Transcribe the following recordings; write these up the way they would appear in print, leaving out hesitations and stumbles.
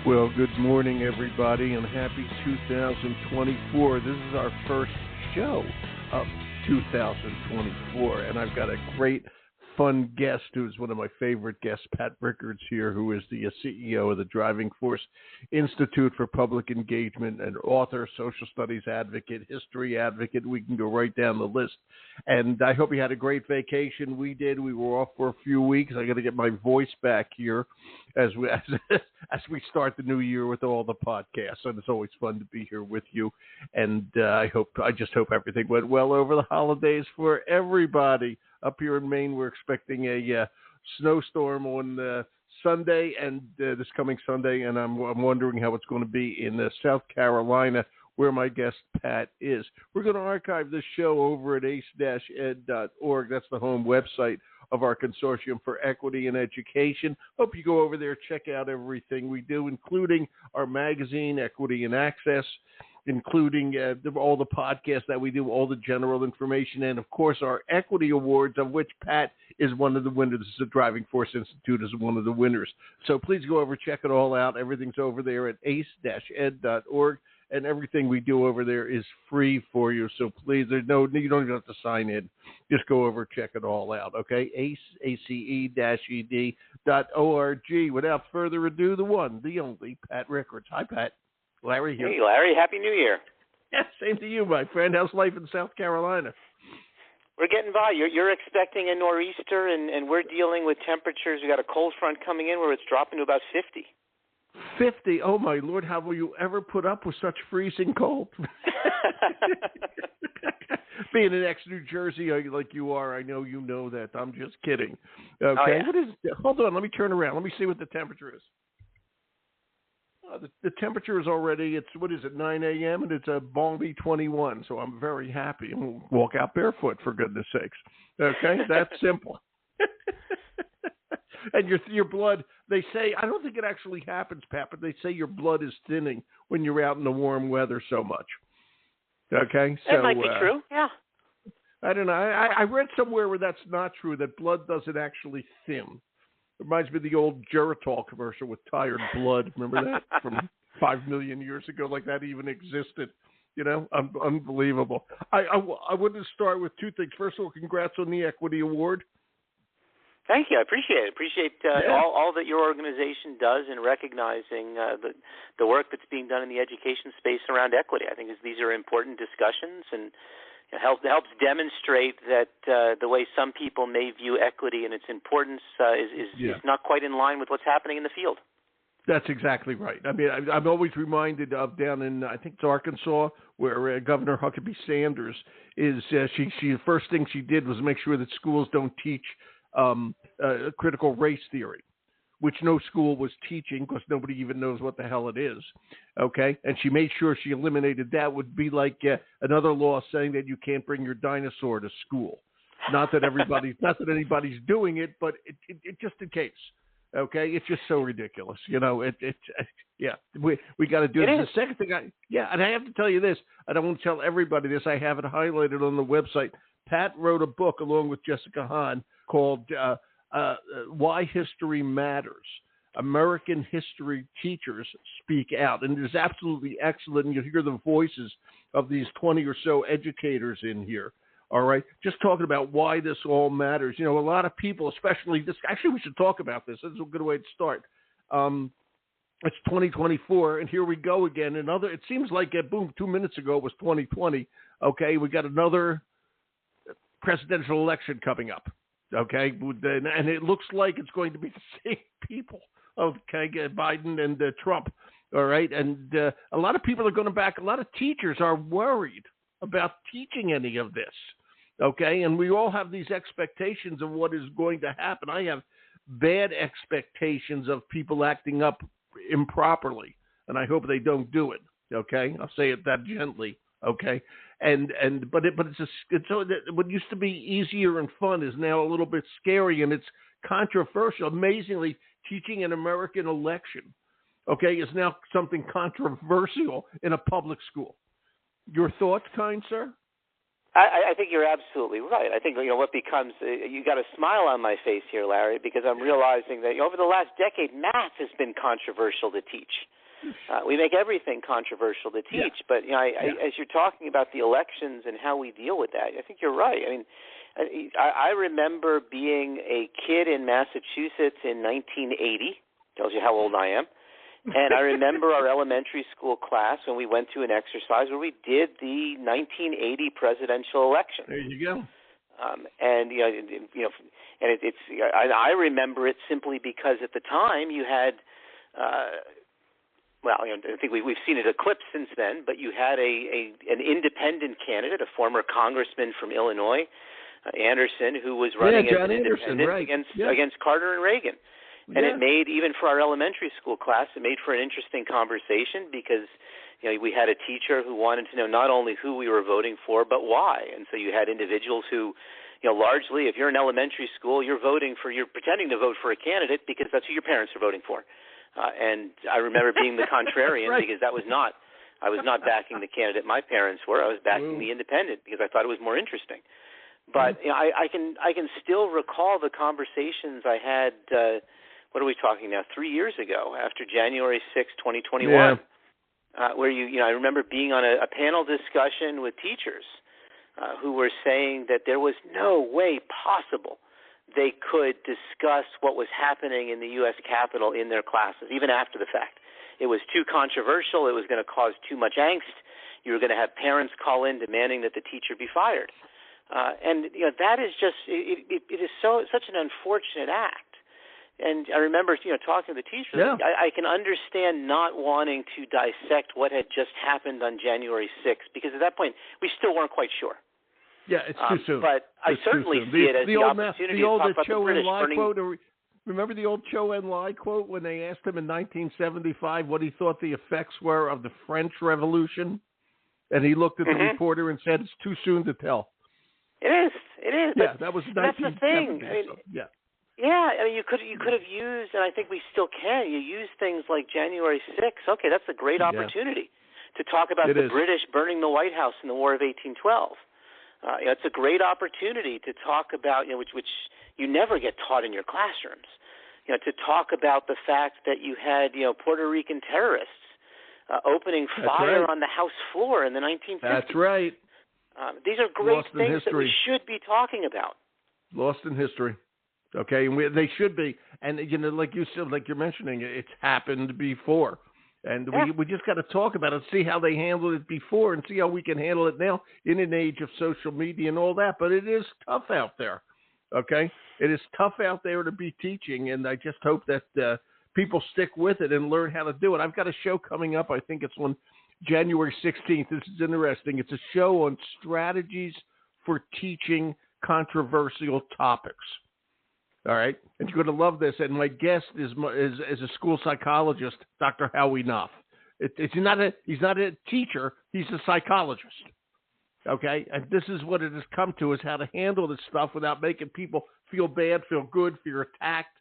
Well, good morning, everybody, and happy 2024. This is our first show of 2024, and I've got a great, fun guest who's one of my favorite guests, Pat Riccards here, who is the CEO of the Driving Force Institute for Public Engagement, and author, social studies advocate, history advocate. We can go right down the list. And I hope you had a great vacation. We did. We were off for a few weeks. I got to get my voice back here as we start the new year with all the podcasts. And it's always fun to be here with you. And I just hope everything went well over the holidays for everybody. Up here in Maine, we're expecting a snowstorm on Sunday and this coming Sunday, and I'm wondering how it's going to be in South Carolina, where my guest Pat is. We're going to archive this show over at ace-ed.org. That's the home website of our Consortium for Equity and Education. Hope you go over there, check out everything we do, including our magazine, Equity and Access, including all the podcasts that we do, all the general information, and, of course, our Equity Awards, of which Pat is one of the winners. The Driving Force Institute is one of the winners. So please go over, check it all out. Everything's over there at ace-ed.org, and everything we do over there is free for you. So please, you don't even have to sign in. Just go over, check it all out, okay? ace-ed.org. Without further ado, the one, the only, Pat Rickards. Hi, Pat. Larry here. Hey, Larry. Happy New Year. Yeah, same to you, my friend. How's life in South Carolina? We're getting by. You're expecting a nor'easter, and we're dealing with temperatures. We got a cold front coming in where it's dropping to about 50. 50? Oh, my Lord. How will you ever put up with such freezing cold? Being an ex-New Jersey like you are, I know you know that. I'm just kidding. Okay. Oh, yeah. What is? Hold on. Let me turn around. Let me see what the temperature is. The temperature is already, 9 a.m., and it's a balmy 21, so I'm very happy. And walk out barefoot, for goodness sakes. Okay? That's simple. And your blood, they say, I don't think it actually happens, Pat, but they say your blood is thinning when you're out in the warm weather so much. Okay? That might be true, yeah. I don't know. I read somewhere where that's not true, that blood doesn't actually thin. Reminds me of the old Geritol commercial with tired blood. Remember that from 5 million years ago? Like that even existed. You know, unbelievable. I wanted to start with two things. First of all, congrats on the Equity Award. Thank you. I appreciate it. Appreciate all that your organization does in recognizing the work that's being done in the education space around equity. I think these are important discussions, and it helps demonstrate that the way some people may view equity and its importance is not quite in line with what's happening in the field. That's exactly right. I mean, I'm always reminded of down in, I think it's Arkansas, where Governor Huckabee Sanders is, she the first thing she did was make sure that schools don't teach critical race theory, which no school was teaching because nobody even knows what the hell it is, okay? And she made sure she eliminated that. Would be like another law saying that you can't bring your dinosaur to school. Not that anybody's doing it, but it just in case, okay? It's just so ridiculous, you know. We got to do this. The second thing, and I have to tell you this. I don't want to tell everybody this. I have it highlighted on the website. Pat wrote a book along with Jessica Hahn called Why History Matters. American history teachers speak out. And it is absolutely excellent. And you hear the voices of these 20 or so educators in here. All right. Just talking about why this all matters. You know, a lot of people, especially this, actually, we should talk about this. This is a good way to start. It's 2024, and here we go again. It seems like, boom, 2 minutes ago it was 2020. Okay. We got another presidential election coming up. Okay, and it looks like it's going to be the same people, okay, Biden and Trump, all right? And a lot of people are going back. A lot of teachers are worried about teaching any of this, okay? And we all have these expectations of what is going to happen. I have bad expectations of people acting up improperly, and I hope they don't do it, okay? I'll say it that gently, okay? But what used to be easier and fun is now a little bit scary, and it's controversial. Amazingly, teaching an American election, okay, is now something controversial in a public school. Your thoughts, kind sir? I think you're absolutely right. I think what becomes you got a smile on my face here, Larry, because I'm realizing that over the last decade, math has been controversial to teach. We make everything controversial to teach, but as you're talking about the elections and how we deal with that, I think you're right. I mean, I remember being a kid in Massachusetts in 1980. Tells you how old I am. And I remember our elementary school class when we went to an exercise where we did the 1980 presidential election. There you go. And I remember it simply because at the time you had, I think we've seen it eclipsed since then, but you had an independent candidate, a former congressman from Illinois, Anderson, who was running as an independent against Carter and Reagan. And it made, even for our elementary school class, it made for an interesting conversation because, we had a teacher who wanted to know not only who we were voting for, but why. And so you had individuals who, largely, if you're in elementary school, you're pretending to vote for a candidate because that's who your parents are voting for. And I remember being the contrarian because I was not backing the candidate my parents were. I was backing the independent because I thought it was more interesting. But I can still recall the conversations I had. What are we talking now? 3 years ago, after January 6, 2021, where I remember being on a panel discussion with teachers who were saying that there was no way possible they could discuss what was happening in the U.S. Capitol in their classes, even after the fact. It was too controversial. It was going to cause too much angst. You were going to have parents call in demanding that the teacher be fired. And that is just it is such an unfortunate act. And I remember talking to the teachers. I can understand not wanting to dissect what had just happened on January 6th because at that point we still weren't quite sure. Yeah, it's too soon. But I certainly see it as the opportunity to talk about the British burning. Remember the old Cho En-lai quote when they asked him in 1975 what he thought the effects were of the French Revolution, and he looked at the reporter and said, "It's too soon to tell." It is. Yeah, that was 1970. That's the thing. I mean, you could have used, and I think we still can. You use things like January 6th. Okay, that's a great opportunity to talk about the British burning the White House in the War of 1812. It's a great opportunity to talk about, which you never get taught in your classrooms. To talk about the fact that you had, Puerto Rican terrorists opening fire on the House floor in the 1950s. That's right. These are great things that we should be talking about. Lost in history. Okay, and they should be. And, like you said, like you're mentioning, it's happened before. And we just got to talk about it, see how they handled it before and see how we can handle it now in an age of social media and all that. But it is tough out there, okay? It is tough out there to be teaching, and I just hope that people stick with it and learn how to do it. I've got a show coming up. I think it's on January 16th. This is interesting. It's a show on strategies for teaching controversial topics. All right, and you're going to love this. And my guest is a school psychologist, Dr. Howie Knopf. He's not a teacher; he's a psychologist. Okay, and this is what it has come to: is how to handle this stuff without making people feel bad, feel good, feel attacked.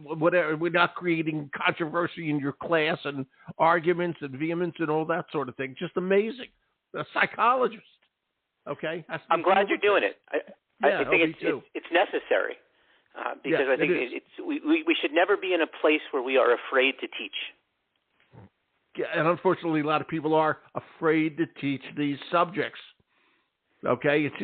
Whatever. We're not creating controversy in your class and arguments and vehemence and all that sort of thing. Just amazing. A psychologist. Okay, I'm glad you're doing it. I think it's necessary. Because I think we should never be in a place where we are afraid to teach. Yeah, and unfortunately, a lot of people are afraid to teach these subjects. Okay, it's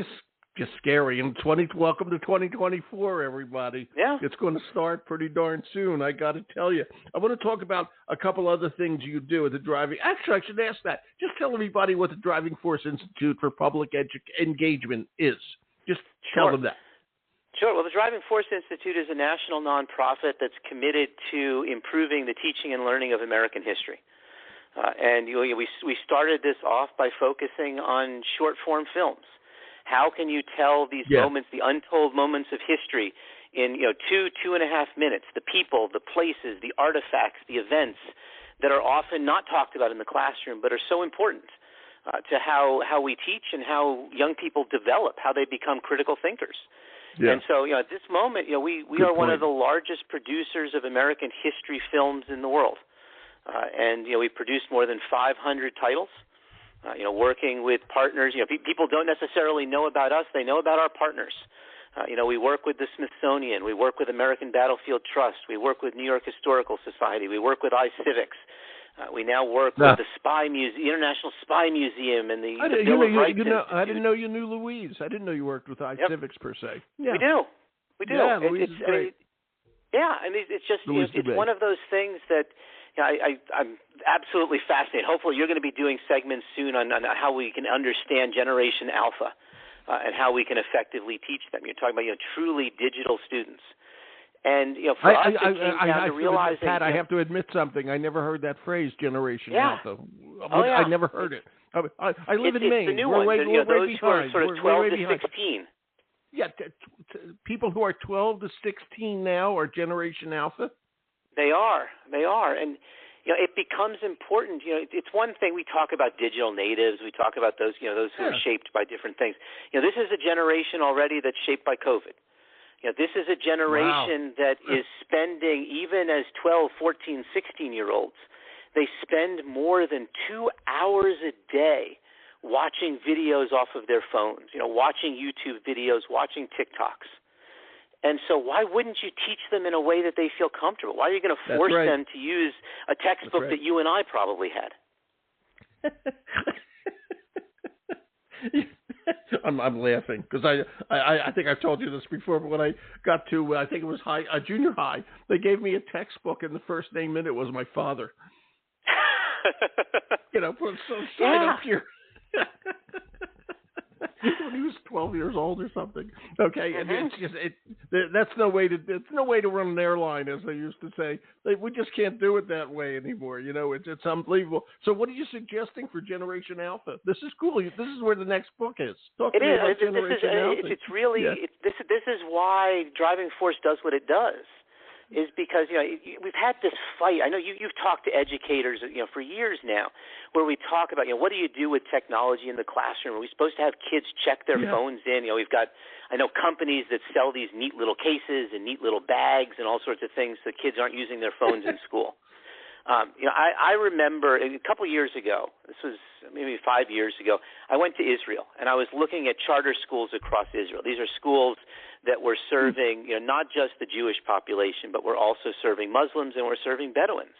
just scary. And welcome to 2024, everybody. Yeah, it's going to start pretty darn soon. I got to tell you. I want to talk about a couple other things you do at the driving. Actually, I should ask that. Just tell everybody what the Driving Force Institute for Public Engagement is. Just tell them that. Sure. Well, the Driving Force Institute is a national nonprofit that's committed to improving the teaching and learning of American history. And we started this off by focusing on short-form films. How can you tell these moments, the untold moments of history, in 2.5 minutes? The people, the places, the artifacts, the events that are often not talked about in the classroom, but are so important to how we teach and how young people develop, how they become critical thinkers. Yeah. And so, at this moment, we are one of the largest producers of American history films in the world. And, we produced more than 500 titles. Working with partners. People don't necessarily know about us. They know about our partners. We work with the Smithsonian. We work with American Battlefield Trust. We work with New York Historical Society. We work with iCivics. We now work with the International Spy Museum and the Bill of Rights Institute. I didn't know you knew Louise. I didn't know you worked with iCivics per se. Yeah. We do. Yeah, Louise is great. It's just it's one of those things that I'm absolutely fascinated. Hopefully, you're going to be doing segments soon on how we can understand Generation Alpha and how we can effectively teach them. You're talking about truly digital students. And for us, it came down to realizing. Pat, I have to admit something. I never heard that phrase, Generation Alpha. I never heard it. I live in Maine. It's the new one. Those who are sort of 12 to 16. Yeah, people who are 12 to 16 now are Generation Alpha. They are, and it becomes important. It's one thing we talk about digital natives. We talk about those who are shaped by different things. This is a generation already that's shaped by COVID. This is a generation that is spending, even as 12, 14, 16-year-olds, they spend more than 2 hours a day watching videos off of their phones, watching YouTube videos, watching TikToks. And so why wouldn't you teach them in a way that they feel comfortable? Why are you going to force them to use a textbook that you and I probably had? I'm laughing because I think I've told you this before, but when I got to, I think it was junior high, they gave me a textbook and the first name in it was my father. Put some sign up here. When he was 12 years old or something. Okay, and it's just that's no way to run an airline, as they used to say. We just can't do it that way anymore. It's unbelievable. So, what are you suggesting for Generation Alpha? This is cool. This is where the next book is. It is. It's really. This is why Driving Force does what it does. Is because we've had this fight. I know you've talked to educators for years now, where we talk about what do you do with technology in the classroom? Are we supposed to have kids check their phones in? We've got companies that sell these neat little cases and neat little bags and all sorts of things so kids aren't using their phones in school. I remember a couple of years ago, this was maybe 5 years ago, I went to Israel, and I was looking at charter schools across Israel. These are schools that were serving, not just the Jewish population, but were also serving Muslims and were serviing Bedouins.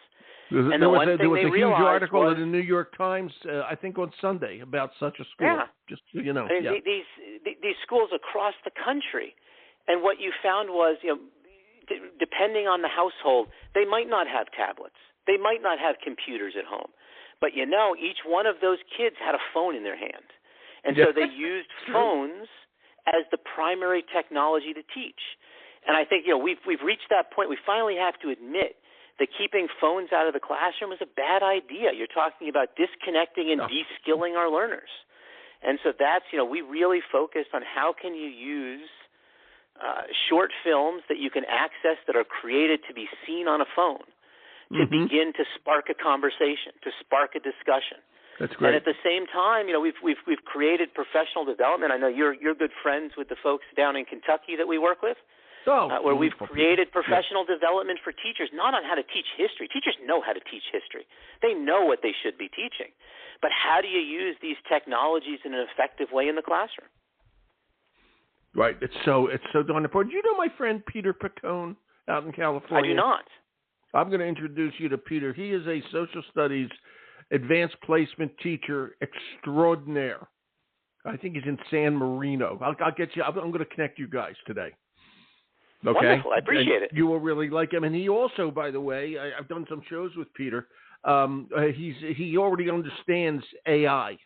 And there was a huge article in the New York Times, I think on Sunday, about such a school. Yeah. Just so you know. These schools across the country. And what you found was, depending on the household, they might not have tablets. They might not have computers at home. But each one of those kids had a phone in their hand. And so they used phones as the primary technology to teach. And I think, we've reached that point. We finally have to admit that keeping phones out of the classroom is a bad idea. You're talking about disconnecting and de-skilling our learners. And so that's, we really focused on how can you use short films that you can access that are created to be seen on a phone to begin to spark a conversation, to spark a discussion. That's great. And at the same time, we've created professional development. I know you're good friends with the folks down in Kentucky that we work with, where we've created professional development for teachers, not on how to teach history. Teachers know how to teach history. They know what they should be teaching. But how do you use these technologies in an effective way in the classroom? Right. It's so darn important. Do you know my friend Peter Picone out in California? I do not. I'm going to introduce you to Peter. He is a social studies advanced placement teacher extraordinaire. I think he's in San Marino. I'll get you. I'm going to connect you guys today. Okay? Wonderful. I appreciate it. You will really like him. And he also, by the way, I've done some shows with Peter. He already understands AI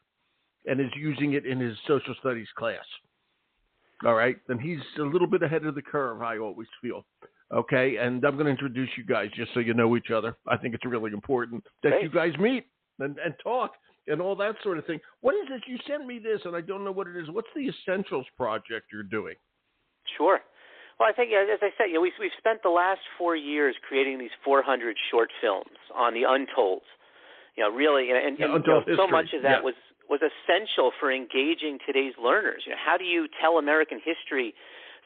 and is using it in his social studies class. All right? And he's a little bit ahead of the curve, I always feel. Okay, and I'm going to introduce you guys just so you know each other. I think it's really important that you guys meet and talk and all that sort of thing. What is it? You sent me this, and I don't know what it is. What's the Essentials project you're doing? Sure. Well, I think, as I said, we've spent the last 4 years creating these 400 short films on the Untolds. Really, and so much of that was essential for engaging today's learners. How do you tell American history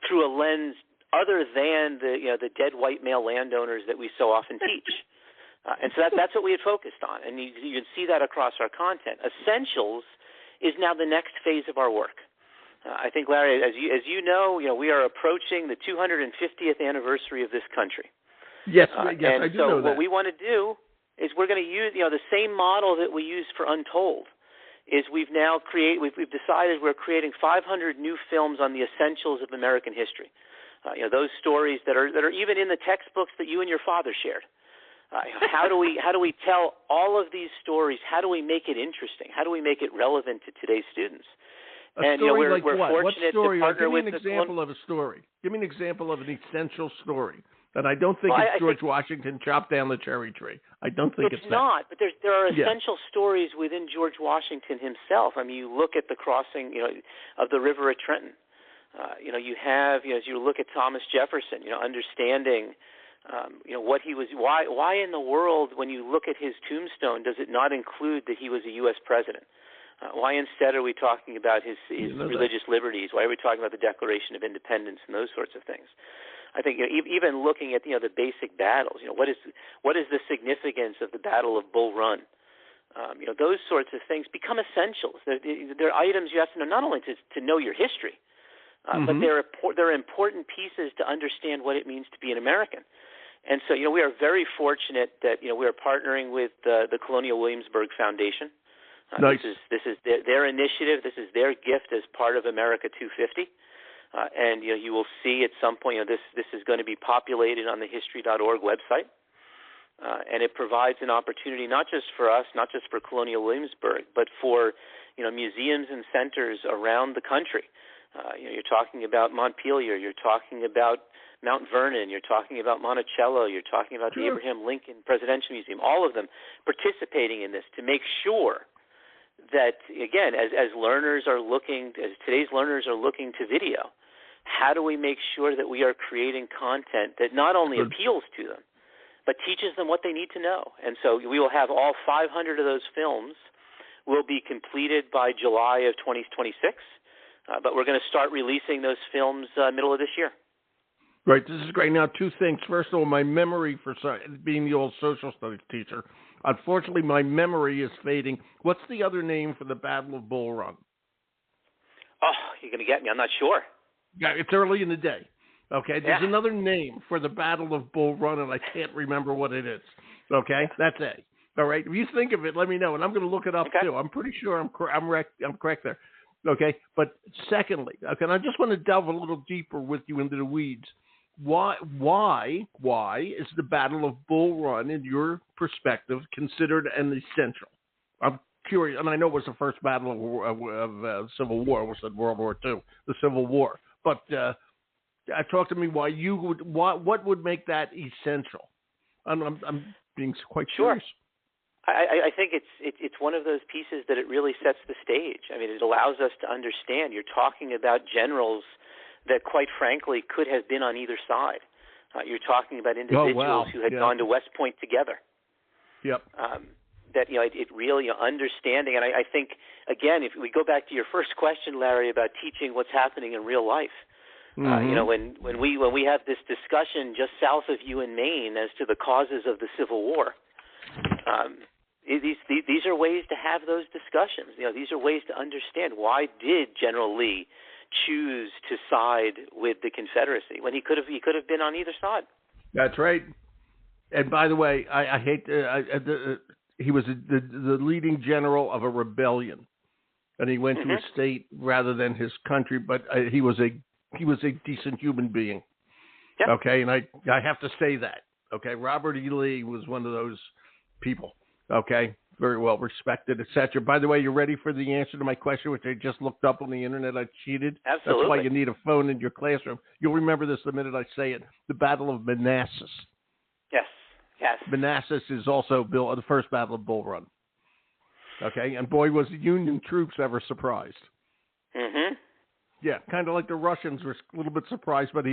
through a lens other than the dead white male landowners that we so often teach? And so that's what we had focused on, and you can see that across our content. Essentials is now the next phase of our work. I think, Larry, as you know, we are approaching the 250th anniversary of this country. Yes, and I do know that. What we want to do is we're going to use the same model that we use for Untold. Is we've decided we're creating 500 new films on the essentials of American history. Those stories that are even in the textbooks that you and your father shared. How do we tell all of these stories? How do we make it interesting? How do we make it relevant to today's students? A story like we're what? Fortunate What story? to partner Give me with an example of a story. Give me an example of an essential story. And I don't think it's George Washington chopped down the cherry tree. I don't think it's not. But there are Yeah. essential stories within George Washington himself. I mean, you look at the crossing, of the river at Trenton. You have, as you look at Thomas Jefferson, understanding, what he was. Why in the world, when you look at his tombstone, does it not include that he was a U.S. president? Why instead are we talking about his religious liberties? Why are we talking about the Declaration of Independence and those sorts of things? I think even looking at the basic battles, what is the significance of the Battle of Bull Run? Those sorts of things become essentials. They're items you have to know not only to know your history, but they're important pieces to understand what it means to be an American. And so we are very fortunate that we are partnering with the Colonial Williamsburg Foundation. Nice. This is their initiative. This is their gift as part of America 250. And you will see at some point this is going to be populated on the history.org website, and it provides an opportunity not just for us, not just for Colonial Williamsburg, but for museums and centers around the country. You're talking about Montpelier, you're talking about Mount Vernon, you're talking about Monticello, you're talking about the Abraham Lincoln Presidential Museum, all of them participating in this to make sure that, again, as today's learners are looking to video, how do we make sure that we are creating content that not only appeals to them, but teaches them what they need to know? And so we will have all 500 of those films will be completed by July of 2026, but we're going to start releasing those films middle of this year. Right. This is great. Now, two things. First of all, my memory for being the old social studies teacher, unfortunately, my memory is fading. What's the other name for the Battle of Bull Run? Oh, you're going to get me. I'm not sure. Yeah, it's early in the day. Okay, there's another name for the Battle of Bull Run, and I can't remember what it is. Okay, that's A. All right, if you think of it, let me know, and I'm going to look it up too. I'm pretty sure I'm correct there. Okay, but secondly, and I just want to delve a little deeper with you into the weeds. Why is the Battle of Bull Run, in your perspective, considered an essential? I'm curious, and I know it was the first battle of Civil War. We said World War II, the Civil War. But talk to me why what would make that essential? I'm being quite curious. I think it's one of those pieces that it really sets the stage. I mean, it allows us to understand. You're talking about generals that, quite frankly, could have been on either side. You're talking about individuals who had gone to West Point together. Yep. That it really understanding, and I think again, if we go back to your first question, Larry, about teaching what's happening in real life. When we have this discussion just south of you in Maine as to the causes of the Civil War. These are ways to have those discussions. These are ways to understand why did General Lee choose to side with the Confederacy when he could have been on either side. That's right. And by the way, I hate he was the leading general of a rebellion, and he went to his state rather than his country. But he was a decent human being. Yep. Okay, and I have to say that. Okay, Robert E. Lee was one of those people. Okay, very well respected, etc. By the way, you ready for the answer to my question, which I just looked up on the internet? I cheated. Absolutely. That's why you need a phone in your classroom. You'll remember this the minute I say it. The Battle of Manassas. Yes. Manassas is also the first Battle of Bull Run. Okay, and boy, was the Union troops ever surprised. Mm-hmm. Yeah, kind of like the Russians were a little bit surprised by the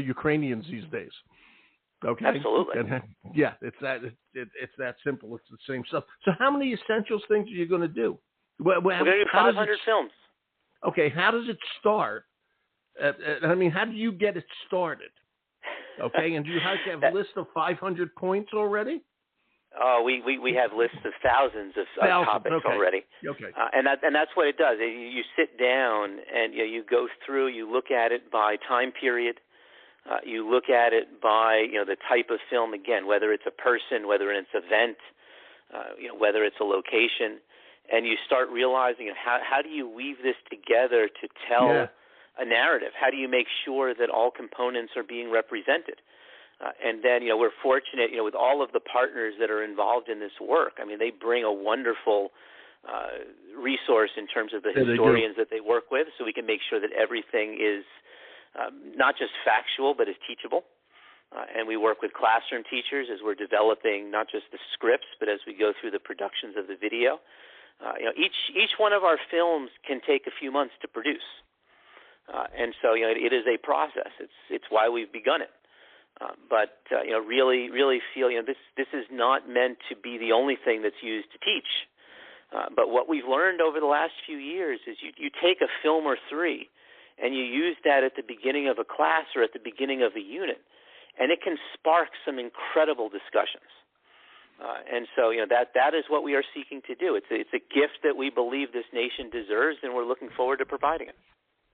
Ukrainians these days. Okay. Absolutely. And, yeah, it's that simple. It's the same stuff. So, how many essentials things are you going to do? We're going to do 500 films. Okay, how does it start? I mean, how do you get it started? Okay, and do you have to have a list of 500 points already? Oh, we have lists of thousands of topics already. Okay. And that's what it does. You sit down and you go through. You look at it by time period. You look at it by the type of film. Again, whether it's a person, whether it's an event, whether it's a location, and you start realizing how do you weave this together to tell a narrative? How do you make sure that all components are being represented? And then, we're fortunate, with all of the partners that are involved in this work. I mean, they bring a wonderful resource in terms of the historians that they work with, so we can make sure that everything is not just factual, but is teachable. And we work with classroom teachers as we're developing not just the scripts, but as we go through the productions of the video. Each one of our films can take a few months to produce. And so, it is a process. It's why we've begun it. But really feel this is not meant to be the only thing that's used to teach. But what we've learned over the last few years is you take a film or three and you use that at the beginning of a class or at the beginning of a unit, and it can spark some incredible discussions. And so that is what we are seeking to do. It's a gift that we believe this nation deserves, and we're looking forward to providing it.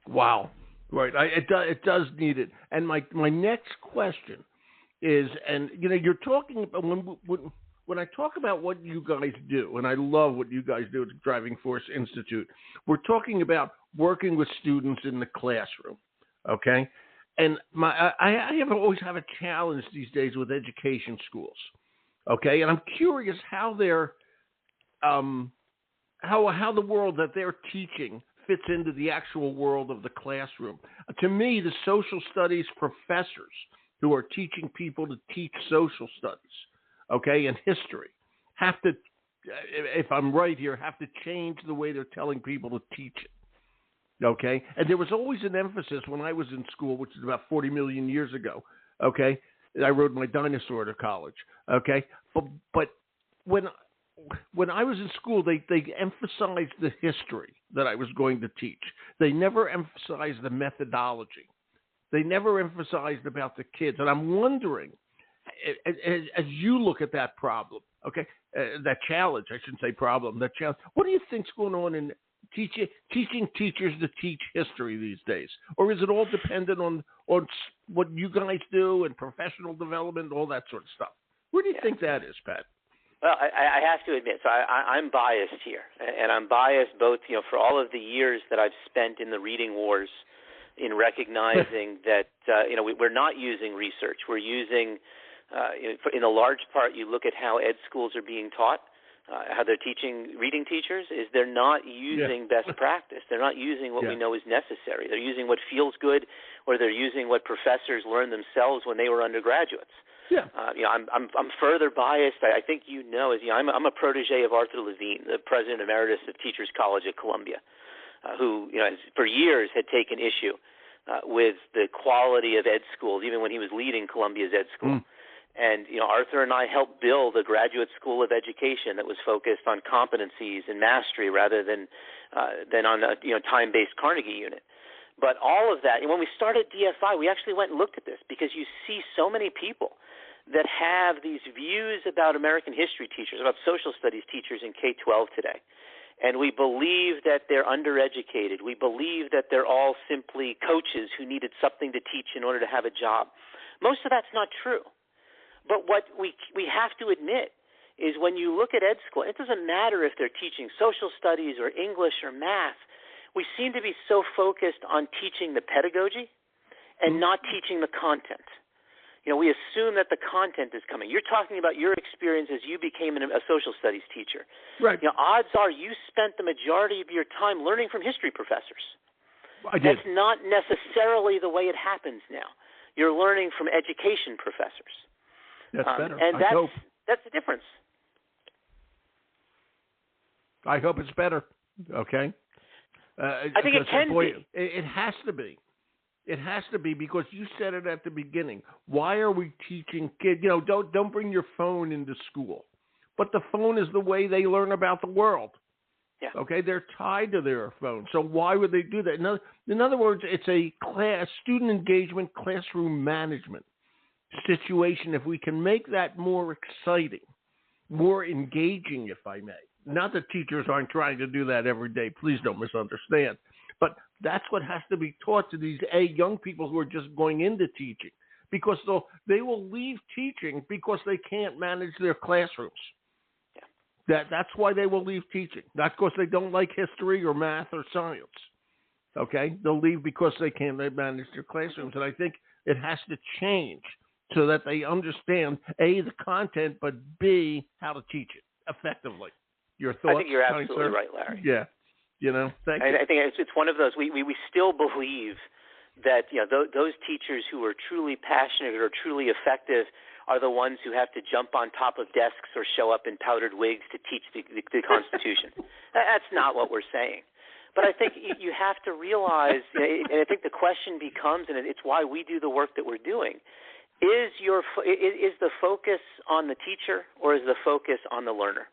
Wow. Right, it does need it. And my next question is, and you're talking about when I talk about what you guys do, and I love what you guys do at the Driving Force Institute. We're talking about working with students in the classroom, okay? And I always have a challenge these days with education schools, okay? And I'm curious how they're how the world that they're teaching fits into the actual world of the classroom. To me, the social studies professors who are teaching people to teach social studies, okay, and history, have to, if I'm right here, have to change the way they're telling people to teach it, okay? And there was always an emphasis when I was in school, which is about 40 million years ago, okay? I rode my dinosaur to college, okay? But when I was in school, they emphasized the history that I was going to teach. They never emphasized the methodology. They never emphasized about the kids. And I'm wondering, as you look at that problem, okay, that challenge, I shouldn't say problem, that challenge, what do you think's going on in teaching teachers to teach history these days? Or is it all dependent on what you guys do and professional development, all that sort of stuff? Where do you think that is, Pat? Well, I have to admit, so I'm biased here, and I'm biased both, for all of the years that I've spent in the reading wars, in recognizing that, we're not using research. We're using, in a large part, you look at how ed schools are being taught, how they're teaching reading teachers, is they're not using best practice. They're not using what we know is necessary. They're using what feels good, or they're using what professors learned themselves when they were undergraduates. Yeah. I'm further biased. I think I'm a protege of Arthur Levine, the president emeritus of Teachers College at Columbia, who for years had taken issue with the quality of ed schools, even when he was leading Columbia's ed school. And Arthur and I helped build a graduate school of education that was focused on competencies and mastery rather than on a time-based Carnegie unit. But all of that, and when we started DFI, we actually went and looked at this because you see so many people that have these views about American history teachers, about social studies teachers in K-12 today. And we believe that they're undereducated. We believe that they're all simply coaches who needed something to teach in order to have a job. Most of that's not true. But what we have to admit is when you look at ed school, it doesn't matter if they're teaching social studies or English or math. We seem to be so focused on teaching the pedagogy and not teaching the content. We assume that the content is coming. You're talking about your experience as you became a social studies teacher. Right. Odds are you spent the majority of your time learning from history professors. I did. That's not necessarily the way it happens now. You're learning from education professors. That's better. And that's the difference. I hope it's better. Okay. I think it can be. It has to be. It has to be because you said it at the beginning. Why are we teaching kids? Don't bring your phone into school. But the phone is the way they learn about the world. Yeah. Okay, they're tied to their phone. So why would they do that? In other words, it's a student engagement, classroom management situation. If we can make that more exciting, more engaging, if I may. Not that teachers aren't trying to do that every day. Please don't misunderstand. But that's what has to be taught to these young people who are just going into teaching, because they will leave teaching because they can't manage their classrooms. That's why they will leave teaching, not because they don't like history or math or science. Okay? They'll leave because they can't manage their classrooms. And I think it has to change so that they understand, A, the content, but B, how to teach it effectively. Your thoughts? I think you're absolutely right, Larry. Yeah. Thank you. I think it's one of those, we still believe that those teachers who are truly passionate or truly effective are the ones who have to jump on top of desks or show up in powdered wigs to teach the Constitution. That's not what we're saying. But I think you have to realize, and I think the question becomes, and it's why we do the work that we're doing, is the focus on the teacher or is the focus on the learner?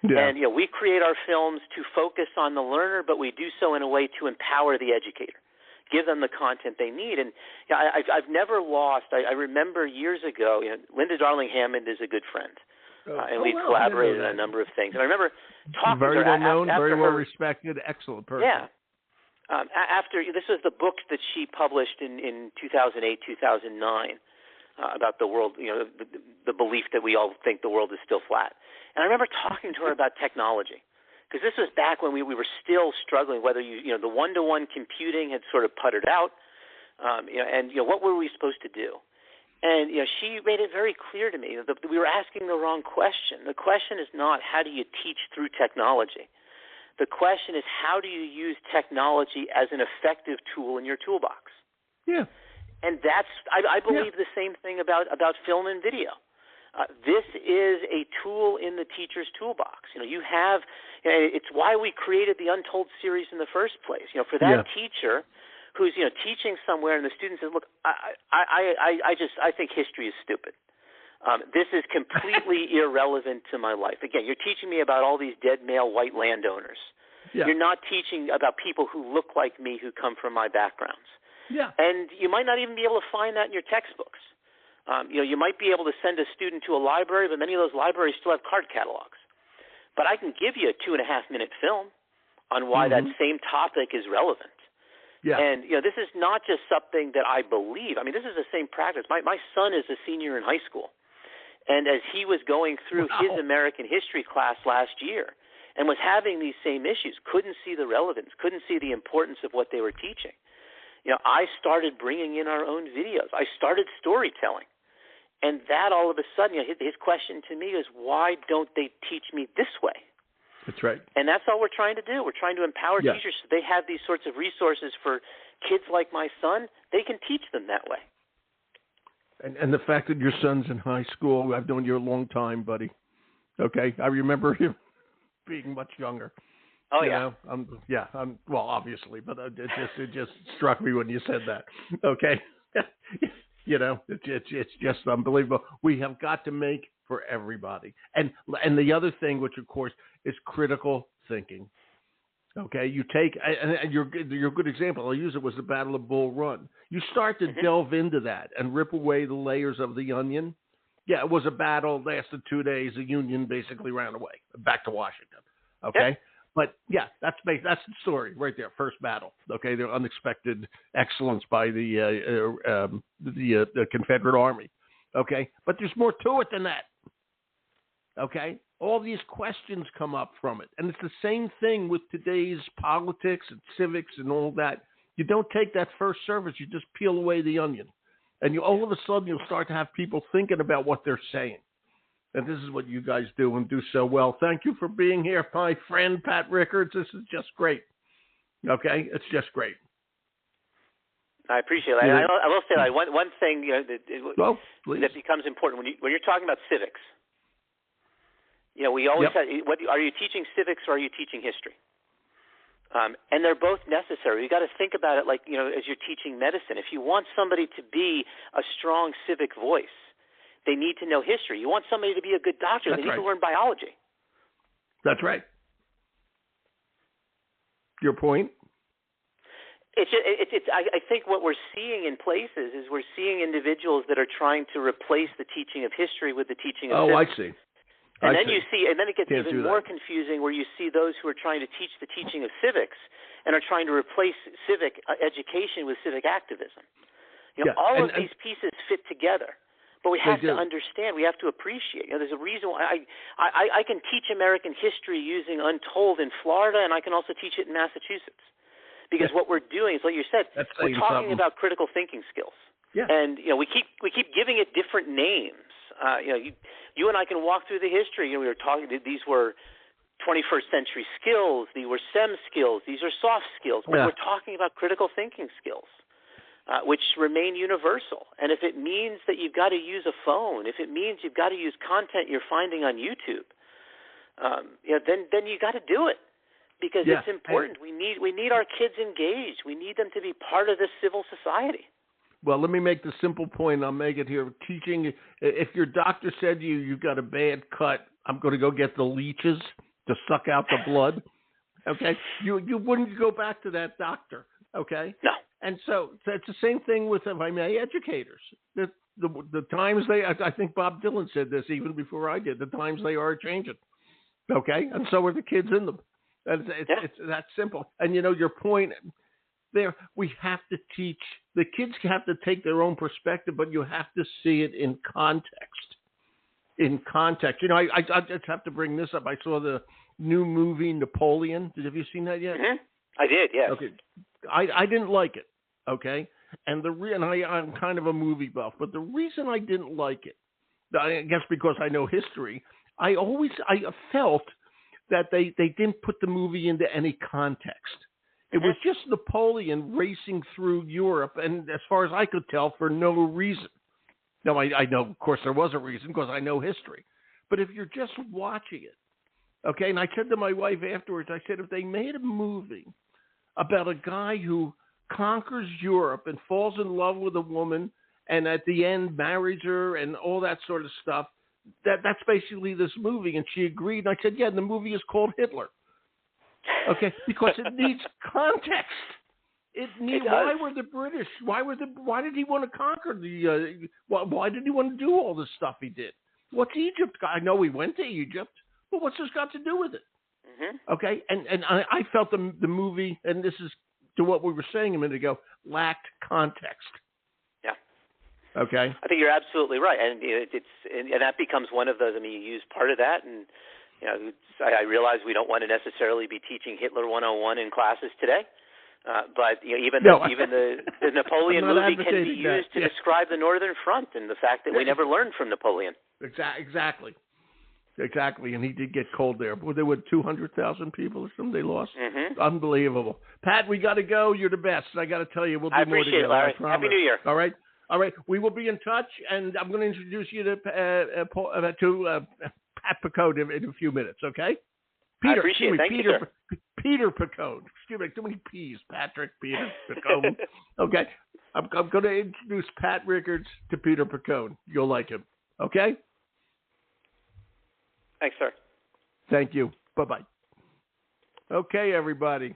Yeah. And we create our films to focus on the learner, but we do so in a way to empower the educator, give them the content they need. And I've never lost. I remember years ago, Linda Darling Hammond is a good friend, and we've collaborated on a number of things. And I remember talking very to her well known, after very well her, respected, excellent person. Yeah. After this was the book that she published in 2008, 2009 about the world, the belief that we all think the world is still flat. And I remember talking to her about technology, because this was back when we were still struggling, whether the one-to-one computing had sort of puttered out, and what were we supposed to do? And she made it very clear to me that we were asking the wrong question. The question is not how do you teach through technology. The question is how do you use technology as an effective tool in your toolbox? Yeah. And I believe the same thing about film and video. This is a tool in the teacher's toolbox. It's why we created the Untold series in the first place. For that teacher who's teaching somewhere and the student says, "Look, I think history is stupid. This is completely irrelevant to my life. Again, you're teaching me about all these dead male white landowners. Yeah. You're not teaching about people who look like me who come from my backgrounds. Yeah. And you might not even be able to find that in your textbooks. You might be able to send a student to a library, but many of those libraries still have card catalogs. But I can give you a 2.5-minute film on why that same topic is relevant. Yeah. And, this is not just something that I believe. I mean, this is the same practice. My son is a senior in high school. And as he was going through his American history class last year and was having these same issues, couldn't see the relevance, couldn't see the importance of what they were teaching. I started bringing in our own videos. I started storytelling. And that all of a sudden, his question to me is, why don't they teach me this way? That's right. And that's all we're trying to do. We're trying to empower teachers so they have these sorts of resources for kids like my son. They can teach them that way. And the fact that your son's in high school, I've known you a long time, buddy. Okay? I remember him being much younger. Oh, yeah. Well, obviously, but it just struck me when you said that. Okay? It's just unbelievable. We have got to make for everybody. And the other thing, which, of course, is critical thinking. Okay? You take, and your good example, I'll use it, was the Battle of Bull Run. You start to delve into that and rip away the layers of the onion. Yeah, it was a battle, lasted 2 days. The Union basically ran away, back to Washington. Okay? Yep. But, that's the story right there, first battle. Okay, the unexpected excellence by the Confederate Army. Okay? But there's more to it than that. Okay? All these questions come up from it. And it's the same thing with today's politics and civics and all that. You don't take that first service. You just peel away the onion. And all of a sudden you'll start to have people thinking about what they're saying. And this is what you guys do and do so well. Thank you for being here, my friend, Pat Riccards. This is just great. Okay? It's just great. I appreciate it. I will say that one thing that becomes important when you're talking about civics. We always say, are you teaching civics or are you teaching history? And they're both necessary. You got to think about it like, as you're teaching medicine. If you want somebody to be a strong civic voice, they need to know history. You want somebody to be a good doctor, they need to learn biology. That's right. Your point? I think what we're seeing in places is we're seeing individuals that are trying to replace the teaching of history with the teaching of civics. I see. And then you see, and then it gets even more confusing where you see those who are trying to teach the teaching of civics and are trying to replace civic education with civic activism. All of these pieces fit together. But we have to understand, we have to appreciate. There's a reason why I can teach American history using Untold in Florida, and I can also teach it in Massachusetts. Because what we're doing is, like you said, we're talking about critical thinking skills. Yeah. And we keep giving it different names. You and I can walk through the history. We were talking. These were 21st century skills. These were STEM skills. These are soft skills. But we're talking about critical thinking skills. Which remain universal. And if it means that you've got to use a phone, if it means you've got to use content you're finding on YouTube, then you got to do it because it's important. We need our kids engaged. We need them to be part of this civil society. Well, let me make the simple point. I'll make it here. Teaching, if your doctor said to you, you've got a bad cut, I'm going to go get the leeches to suck out the blood, okay? You wouldn't go back to that doctor, okay? No. And so it's the same thing with, if I may, educators. The times I think Bob Dylan said this even before I did, the times they are changing, okay? And so are the kids in them. It's that simple. And, your point there, we have to teach. The kids have to take their own perspective, but you have to see it in context. In context. I just have to bring this up. I saw the new movie, Napoleon. Have you seen that yet? Mm-hmm. I did, yes. Okay. I didn't like it, okay? And I'm kind of a movie buff, but the reason I didn't like it, I guess because I know history, I felt that they didn't put the movie into any context. It was just Napoleon racing through Europe, and as far as I could tell, for no reason. Now, I know, of course, there was a reason because I know history. But if you're just watching it, okay, and I said to my wife afterwards, I said, if they made a movie about a guy who conquers Europe and falls in love with a woman and at the end marries her and all that sort of stuff, that's basically this movie. And she agreed. And I said, yeah, the movie is called Hitler. Okay, because it needs context. Why were the British? Why did he want to conquer why did he want to do all this stuff he did? What's Egypt? I know he went to Egypt, but what's this got to do with it? Mm-hmm. Okay, and I felt the movie, and this is to what we were saying a minute ago, lacked context. Yeah. Okay. I think you're absolutely right, and and that becomes one of those. I mean, you use part of that, and I realize we don't want to necessarily be teaching Hitler 101 in classes today. But even the Napoleon movie can be used to describe the Northern Front and the fact that we never learned from Napoleon. Exactly, and he did get cold there. But there were 200,000 people or something they lost. Mm-hmm. Unbelievable. Pat, we got to go. You're the best. I got to tell you, we'll do more together. I appreciate it, Larry. Happy New Year. All right. We will be in touch, and I'm going to introduce you to Pat Picone in a few minutes, okay? I appreciate it. Thank you, sir. Peter Picone. Excuse me, too many P's. Patrick, Peter Picone. Okay. I'm going to introduce Pat Riccards to Peter Picone. You'll like him. Okay? Thanks, sir. Thank you. Bye-bye. Okay, everybody.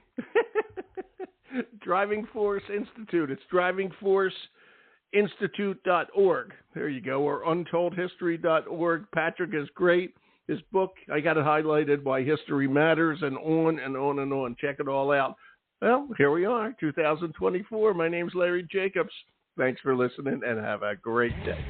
Driving Force Institute. It's drivingforceinstitute.org. There you go. Or untoldhistory.org. Patrick is great. His book, I got it highlighted, Why History Matters, and on and on and on. Check it all out. Well, here we are, 2024. My name's Larry Jacobs. Thanks for listening, and have a great day.